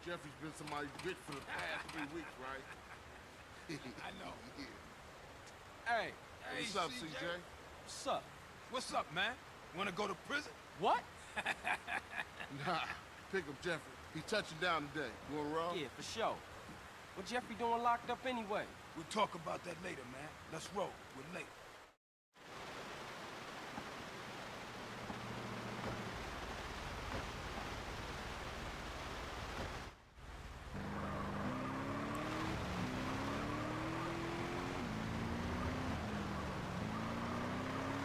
Jeffrey's been somebody's bitch for the past 3 weeks, right? I know. Yeah. Hey. Hey, what's up, CJ? What's up? What's up, man? Wanna go to prison? What? Nah, pick up Jeffrey. He's touching down today. You wanna roll? Yeah, for sure. What Jeffrey doing locked up anyway? We'll talk about that later, man. Let's roll. We're late.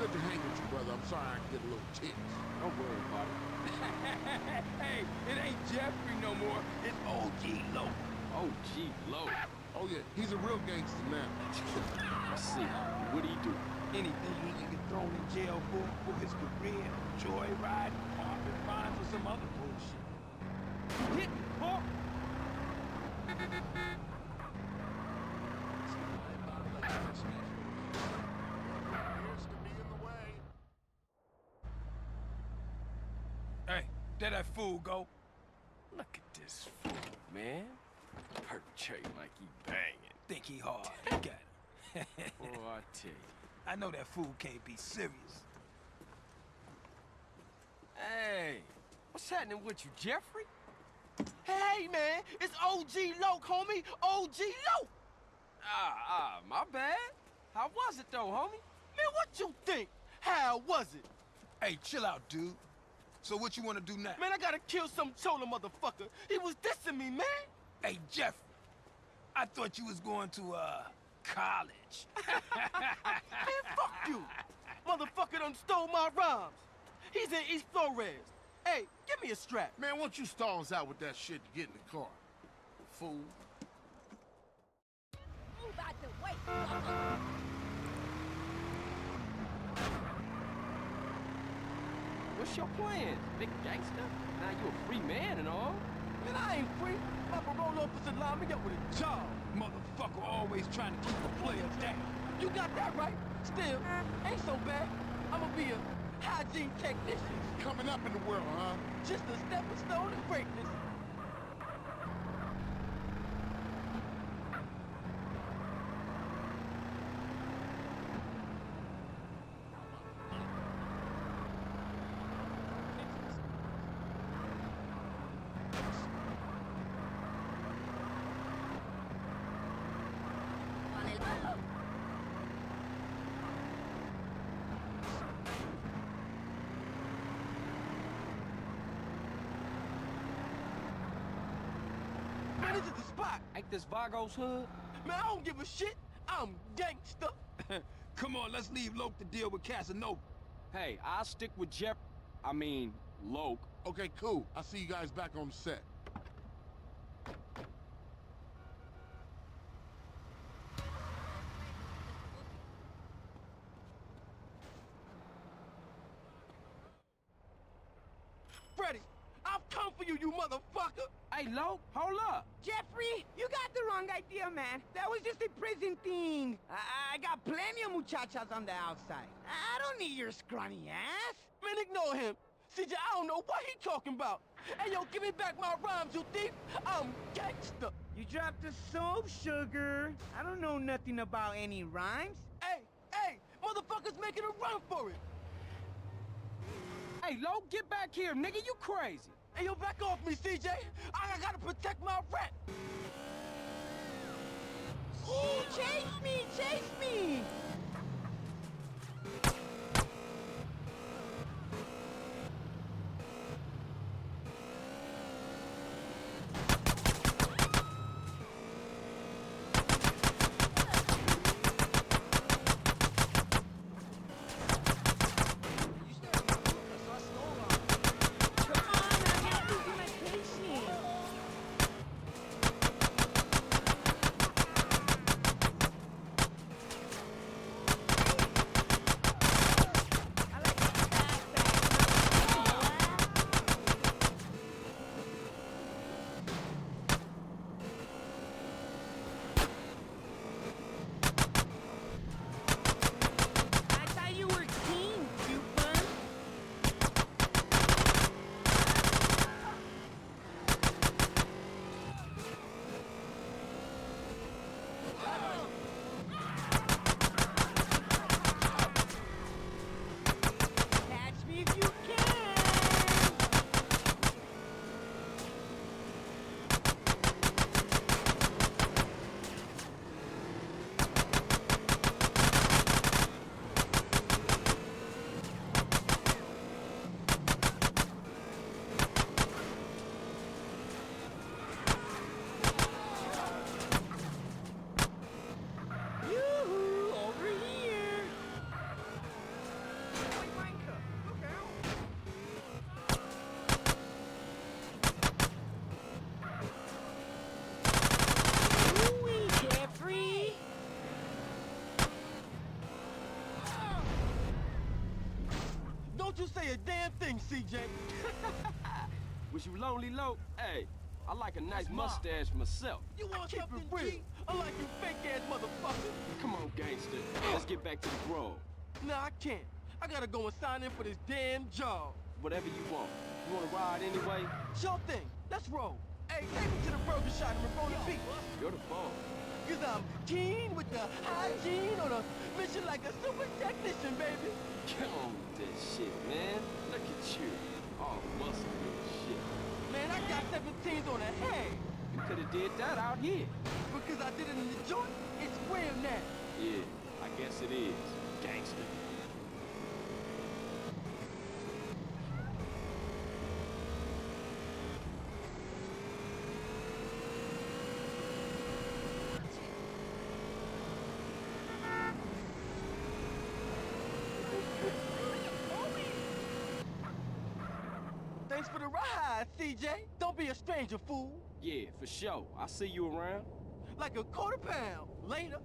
Good to hang with you, brother. I'm sorry I get a little tense. Don't worry about it. Hey, it ain't Jeffrey no more. It's OG Loc. OG Loc. Oh, yeah, he's a real gangster now. Let's see. What'd he do? Anything he can get thrown in jail for his career, joyride, carpet fines, or some other bullshit. Hit, Hawk! Hey, there that fool go. Look at this fool, man. Perpetrating like he banging. Think he hard. He got him. Oh, I tell you. I know that fool can't be serious. Hey, what's happening with you, Jeffrey? Hey, man, it's OG Loc, homie. OG Loc. My bad. How was it, though, homie? Man, what you think? How was it? Hey, chill out, dude. So what you want to do now? Man, I gotta kill some chola motherfucker. He was dissing me, man. Hey, Jeffrey. I thought you was going to, college. Man, fuck you. Motherfucker done stole my rhymes. He's in East Flores. Hey, give me a strap. Man, why don't you stall us out with that shit to get in the car? Fool. You about to wait. What's your plan, big gangster? Now you a free man and all. Man, I ain't free. My parole officer lined me up with a job. Motherfucker always trying to keep the players down. You got that right. Still, ain't so bad. I'ma be a hygiene technician. Coming up in the world, huh? Just a stepping stone to greatness. Man, this is the spot. Ain't this Vago's hood? Man, I don't give a shit. I'm gangsta. Come on, let's leave Loc to deal with Casanova. Hey, I'll stick with Loc. Okay, cool. I'll see you guys back on the set. Freddy, I've come for you, you motherfucker. Hey, Loc, hold up. Jeffrey, you got the wrong idea, man. That was just a prison thing. I got plenty of muchachas on the outside. I don't need your scrawny ass. Man, ignore him. CJ, I don't know what he talking about. Hey, yo, give me back my rhymes, you thief. I'm gangsta. You dropped the soap, sugar. I don't know nothing about any rhymes. Hey, motherfuckers making a run for it. Hey, Loc, get back here, nigga. You crazy. Hey, yo, back off me, CJ. I gotta protect my rep. Ooh, chase me, chase me! Don't you say a damn thing, CJ. Was you lonely, low? Hey, I like a nice mustache myself. You want something real? Unlike you fake-ass motherfucker. Come on, gangster. Let's get back to the grove. Nah, I can't. I gotta go and sign in for this damn job. Whatever you want. You want to ride anyway? Sure thing. Let's roll. Hey, take me to the burger shop in Ramona Beach. You're the boss. Cause I'm keen with the hygiene on a mission like a super technician, baby. Come on with that shit, man. Look at you. All muscle and shit. Man, I got 17s on the head. You could have did that out here. Because I did it in the joint, it's real now. Yeah, I guess it is. Gangster. Thanks for the ride, CJ. Don't be a stranger, fool. Yeah, for sure. I'll see you around. Like a quarter pound. Later.